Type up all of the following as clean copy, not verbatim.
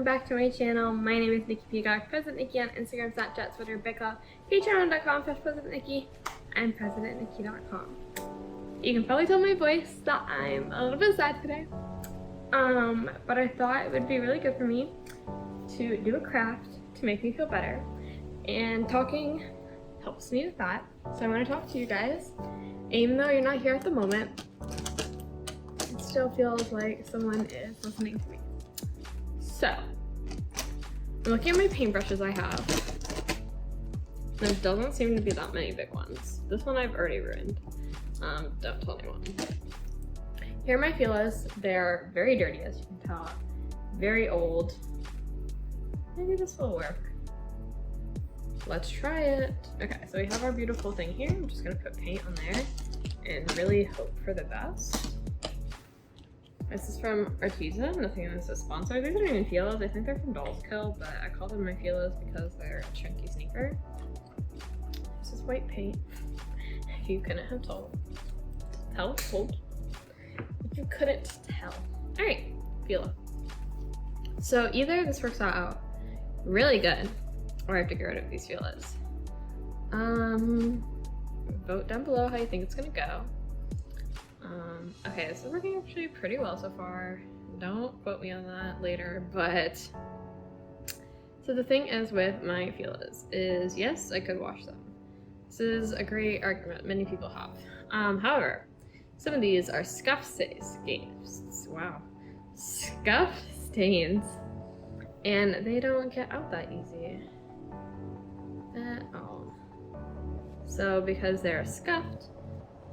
welcome back to my channel. My name is Nikki Peacock, President Nikki on Instagram, Snapchat, Twitter, Bicka, patreon.com/PresidentNikki, and PresidentNikki.com. You can probably tell my voice that I'm a little bit sad today. But I thought it would be really good for me to do a craft to make me feel better. And talking helps me with that. So I want to talk to you guys. Even though you're not here at the moment, it still feels like someone is listening to me. So, I'm looking at my paintbrushes I have. There doesn't seem to be that many big ones. This one I've already ruined. Don't tell anyone. Here are my feelers. They're very dirty, as you can tell. Very old. Maybe this will work. Let's try it. Okay, so we have our beautiful thing here. I'm just gonna put paint on there and really hope for the best. This is from Artisan. Nothing in this is sponsored. These aren't even feelers. I think they're from Doll's Kill, but I call them my feelers because they're a chunky sneaker. This is white paint. If you couldn't have told. If you couldn't tell. All right, feeler. So either this works out really good, or I have to get rid of these feelers. Vote down below how you think it's gonna go. Okay, this is working actually pretty well so far. Don't quote me on that later, but so the thing is with my feelers is, yes, I could wash them. This is a great argument many people have. However, some of these are scuff stains. Wow. Scuff stains. And they don't get out that easy at all. So because they're scuffed,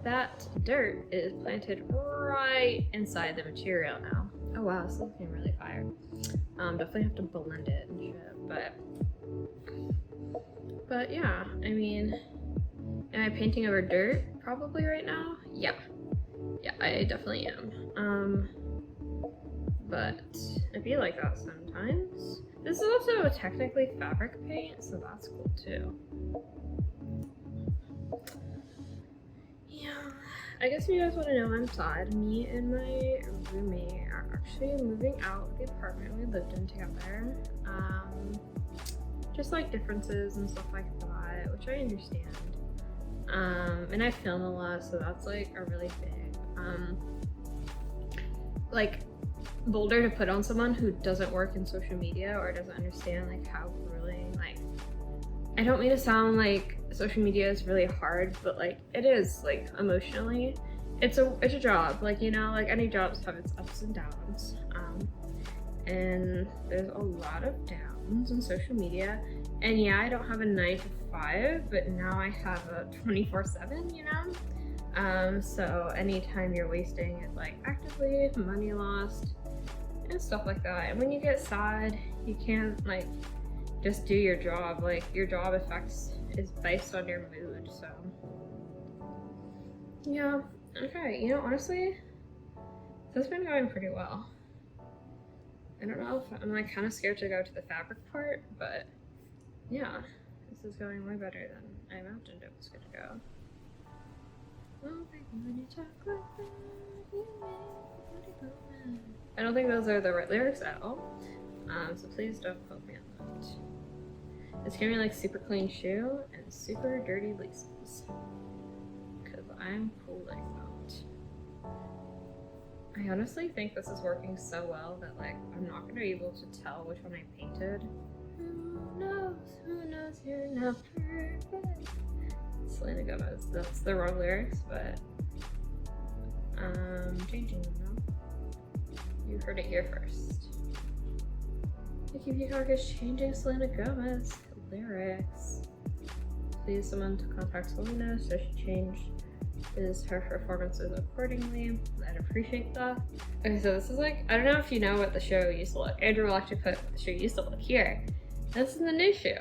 that dirt is planted right inside the material now. Oh wow, this is looking really fire. Definitely have to blend it and shit, but yeah, I mean, am I painting over dirt probably right now? Yeah, I definitely am. But I feel like that sometimes. This is also technically fabric paint, so that's cool too. Yeah, I guess if you guys want to know, I'm sad. Me and my roommate are actually moving out of the apartment we lived in together. Just like differences and stuff like that, which I understand. And I film a lot, so that's like a really big, like, boulder to put on someone who doesn't work in social media or doesn't understand like how really, like, I don't mean to sound like social media is really hard, but like it is, like, emotionally it's a job, like, you know, like any jobs have its ups and downs, and there's a lot of downs in social media. And yeah, I don't have a 9 to 5, but now I have a 24/7, you know. So anytime you're wasting is like actively money lost and stuff like that. And when you get sad, you can't like just do your job. Like, your job is based on your mood. So yeah, okay, you know, honestly, this has been going pretty well. I don't know if I'm like kind of scared to go to the fabric part, but yeah, this is going way better than I imagined it was gonna go. I don't think those are the right lyrics at all, so please don't quote me on that. It's giving me like super clean shoe and super dirty laces, because I'm cool like that. I honestly think this is working so well that like I'm not gonna be able to tell which one I painted. Who knows, you're not perfect. Selena Gomez, that's the wrong lyrics, but changing them now. You heard it here first. Nikki Peacock is changing Selena Gomez lyrics. Please someone to contact Selena so she changed her performances accordingly. I'd appreciate that. Okay, so this is like, I don't know if you know what the show used to look. Andrew will actually put the show used to look here. This is the new shoe.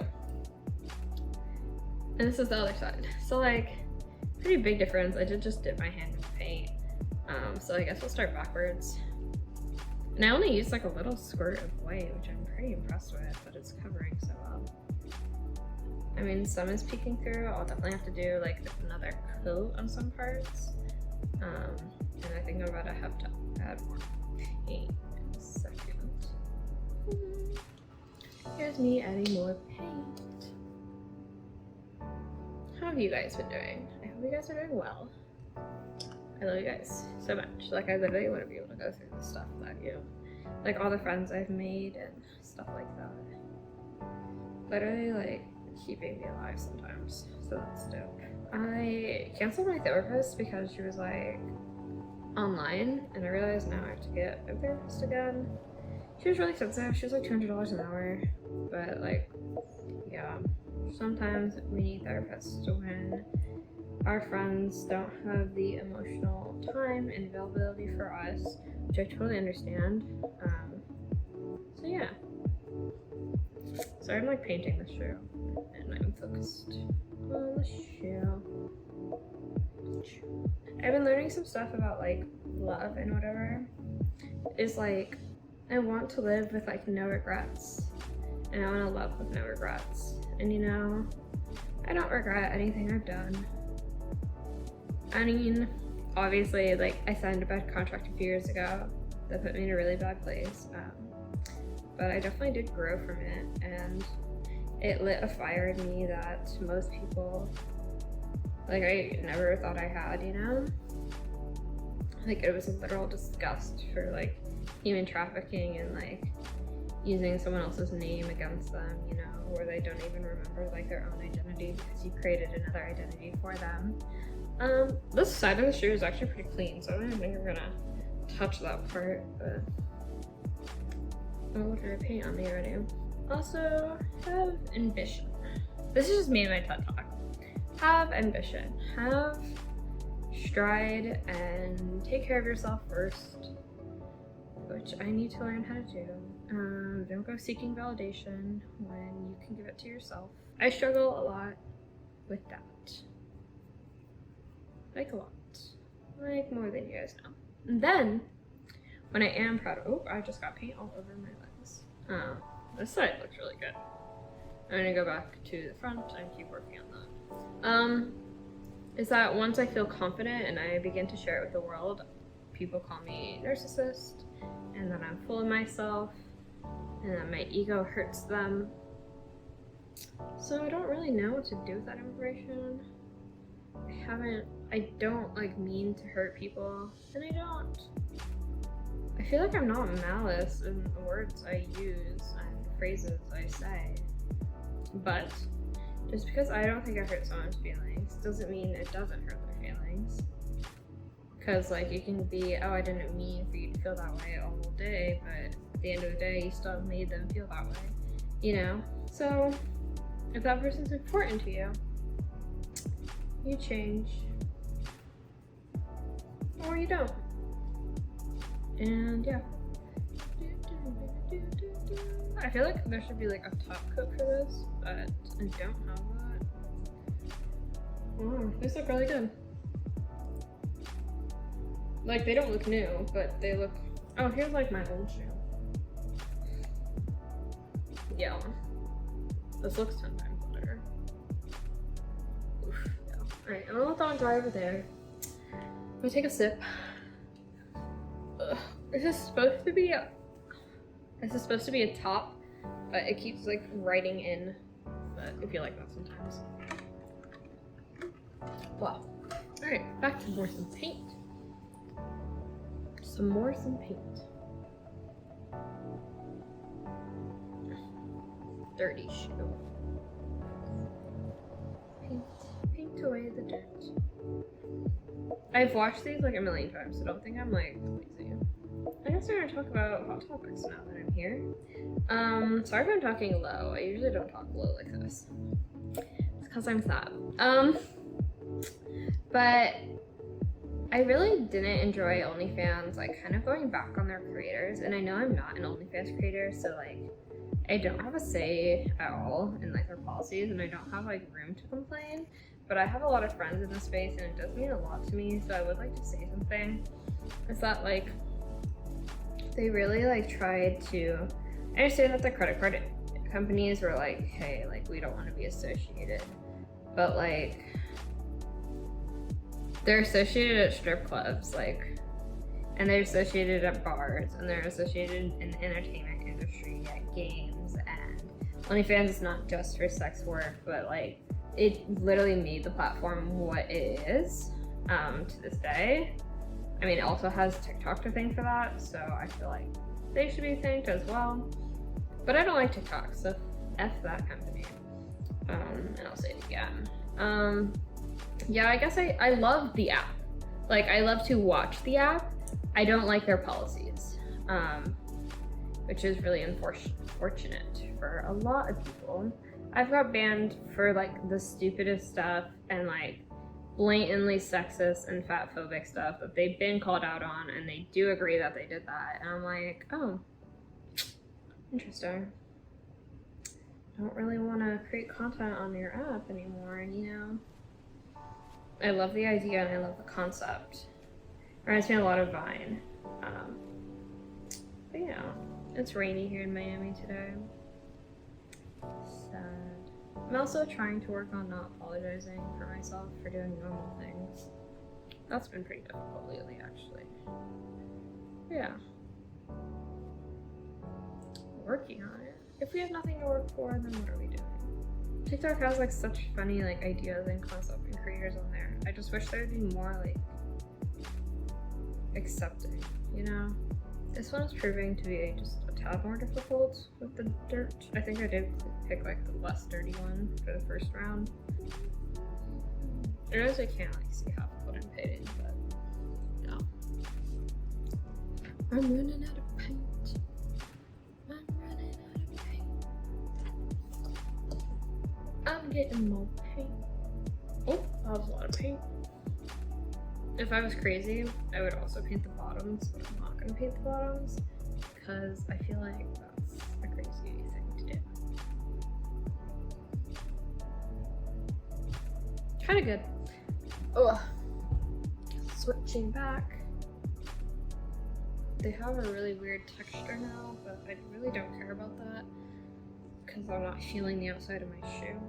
And this is the other side. So like, pretty big difference. I did just dip my hand in paint. So I guess we'll start backwards. And I only used like a little squirt of white, which I'm pretty impressed with, but it's covering so well. I mean, some is peeking through. I'll definitely have to do like another coat on some parts. And I think I'm about to have to add more paint in a second. Here's me adding more paint. How have you guys been doing? I hope you guys are doing well. I love you guys so much. Like, I literally wouldn't be able to go through this stuff without you. Like, all the friends I've made and stuff like that. Literally, like, keeping me alive sometimes. So that's dope. I canceled my therapist because she was, like, online, and I realized now I have to get a therapist again. She was really expensive. She was like $200 an hour. But, like, yeah. Sometimes we need therapists when our friends don't have the emotional time and availability for us, which I totally understand. So yeah. So I'm like painting the shoe, and I'm focused on the shoe. I've been learning some stuff about like love and whatever. Is like I want to live with like no regrets, and I want to love with no regrets. And you know, I don't regret anything I've done. I mean, obviously, like, I signed a bad contract a few years ago that put me in a really bad place, but I definitely did grow from it, and it lit a fire in me that most people, like, I never thought I had, you know? Like, it was a literal disgust for, like, human trafficking and, like, using someone else's name against them, you know, or they don't even remember, like, their own identity because you created another identity for them. This side of the shoe is actually pretty clean, so I don't even think we're gonna touch that part, but oh, look at the paint on me already. Also, have ambition. This is just me and my TED Talk. Have ambition. Have stride and take care of yourself first, which I need to learn how to do. Don't go seeking validation when you can give it to yourself. I struggle a lot with that. Like a lot. Like more than you guys know. And then, when I am proud of, oh, I just got paint all over my legs. This side looks really good. I'm gonna go back to the front and keep working on that. Is that once I feel confident and I begin to share it with the world, people call me narcissist, and that I'm full of myself, and that my ego hurts them. So I don't really know what to do with that information. I don't like mean to hurt people, and I don't. I feel like I'm not malice in the words I use and phrases I say. But just because I don't think I hurt someone's feelings doesn't mean it doesn't hurt their feelings. Because like you can be, oh, I didn't mean for you to feel that way all day, but at the end of the day, you still made them feel that way, you know? So if that person's important to you, you change, or you don't. And yeah. I feel like there should be like a top coat for this, but I don't have that. Oh, these look really good. Like, they don't look new, but they look, oh, here's like my old shoe. Yeah. This looks 10 times better. Oof, yeah. Alright, I'm gonna let that one dry over there. I'm gonna take a sip. Ugh. This is supposed to be a top, but it keeps like writing in. But I feel like that sometimes. Wow. Alright, back to some paint. Some paint. Dirty shoe. Paint away the dirt. I've watched these like a million times, so don't think I'm like lazy. I guess we're gonna talk about hot topics now that I'm here. Sorry if I'm talking low. I usually don't talk low like this. It's because I'm sad. But I really didn't enjoy OnlyFans, like kind of going back on their creators, and I know I'm not an OnlyFans creator, so like I don't have a say at all in like their policies, and I don't have like room to complain, but I have a lot of friends in this space and it does mean a lot to me, so I would like to say something. Is that like they really like tried to, I understand that the credit card companies were like, hey, like we don't want to be associated, but like they're associated at strip clubs, like, and they're associated at bars, and they're associated in the entertainment industry, games, and OnlyFans is not just for sex work, but like it literally made the platform what it is to this day. I mean, it also has TikTok to thank for that, so I feel like they should be thanked as well. But I don't like TikTok, so F that company. And I'll say it again. Yeah, I guess I love the app. Like, I love to watch the app. I don't like their policies, which is really unfortunate for a lot of people. I've got banned for like the stupidest stuff and like blatantly sexist and fatphobic stuff that they've been called out on, and they do agree that they did that. And I'm like, oh, interesting. Don't really want to create content on your app anymore, and you know, I love the idea and I love the concept. It reminds me a lot of Vine. But yeah, it's rainy here in Miami today. Sad. I'm also trying to work on not apologizing for myself for doing normal things. That's been pretty difficult lately, actually. Yeah. Working on it. If we have nothing to work for, then what are we doing? TikTok has like such funny like ideas and concept and creators on there. I just wish there would be more like accepting, you know? This one is proving to be just a tad more difficult with the dirt. I think I did pick like the less dirty one for the first round. I realize I can't like see half of what I'm painting, but no. I'm running out of paint. I'm running out of paint. I'm getting more paint. Oh, that was a lot of paint. If I was crazy, I would also paint the bottoms, but I'm not gonna paint the bottoms because I feel like that's a crazy thing to do. Kinda good. Ugh. Switching back. They have a really weird texture now, but I really don't care about that because I'm not feeling the outside of my shoe.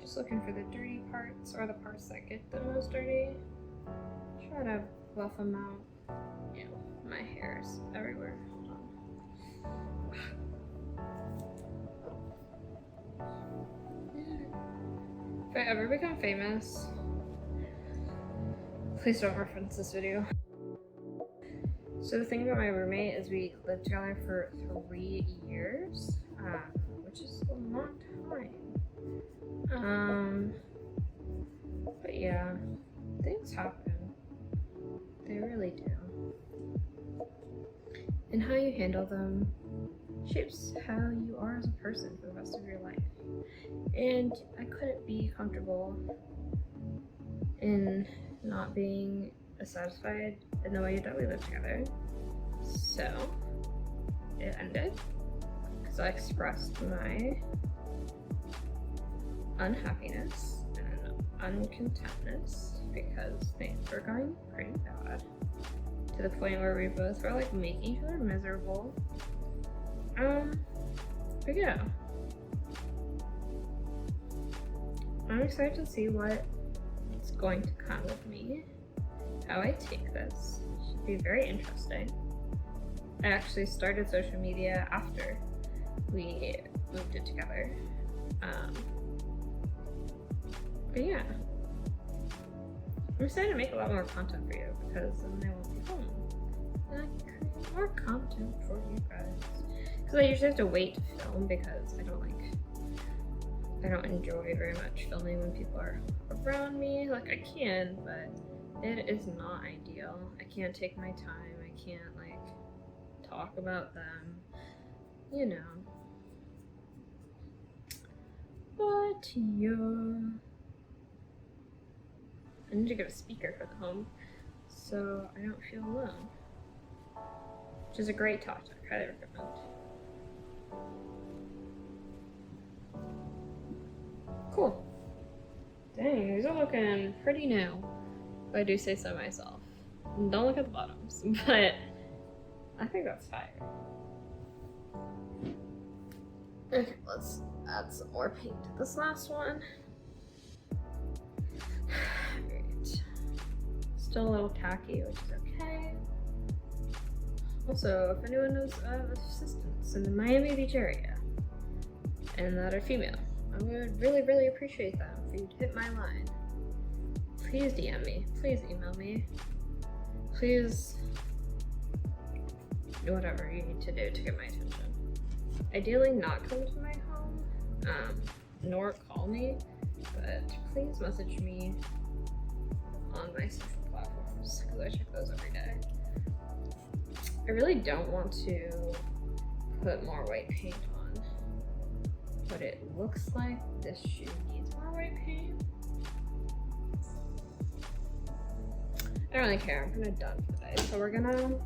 Just looking for the dirty parts, or the parts that get the most dirty. Try to buff them out. Ew, my hair's everywhere. If I ever become famous, please don't reference this video. So the thing about my roommate is we lived together for 3 years, which is a long time. But yeah, things happen. They really do. And how you handle them shapes how you are as a person for the rest of your life. And I couldn't be comfortable in not being satisfied in the way that we lived together. So it ended because I expressed my unhappiness and uncontentness because things were going pretty bad to the point where we both were like making each other miserable. But yeah, I'm excited to see what it's going to come with me. How I take this should be very interesting. I actually started social media after we moved in together. But yeah, I'm excited to make a lot more content for you because then I won't be home. And I can create more content for you guys. Because I usually have to wait to film because I don't enjoy very much filming when people are around me. Like I can, but it is not ideal. I can't take my time. I can't like talk about them, you know. But yeah, I need to get a speaker for the home so I don't feel alone, which is a great tactic. Highly recommend. Cool. Dang, these are looking pretty new, if I do say so myself. Don't look at the bottoms, but I think that's fire. Okay, let's add some more paint to this last one. Great. Still a little tacky, which is okay. Also, if anyone knows of assistants in the Miami Beach area and that are female, I would really appreciate them for you to hit my line. Please DM me, please email me, please do whatever you need to do to get my attention. Ideally not come to my home, nor call me, but please message me on my social platforms because I check those every day. I really don't want to put more white paint on, but it looks like this shoe needs more white paint. I don't really care, I'm kind of done for today, so we're gonna,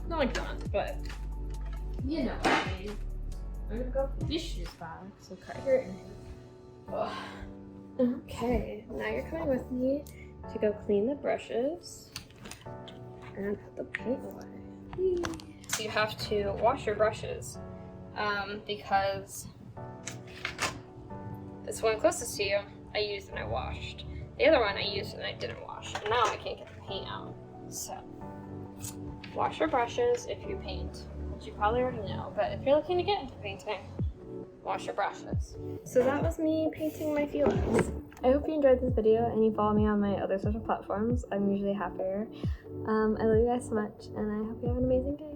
not like done, but you know what I mean. I'm gonna go put these shoes back, so cut your in. Ugh. Okay, now you're coming with me to go clean the brushes and put the paint away. So you have to wash your brushes because this one closest to you I used and I washed. The other one I used and I didn't wash, and now I can't get the paint out. So wash your brushes if you paint, which you probably already know, but if you're looking to get into painting, wash your brushes. So that was me painting my feelings. I hope you enjoyed this video and you follow me on my other social platforms. I'm usually happier. I love you guys so much and I hope you have an amazing day.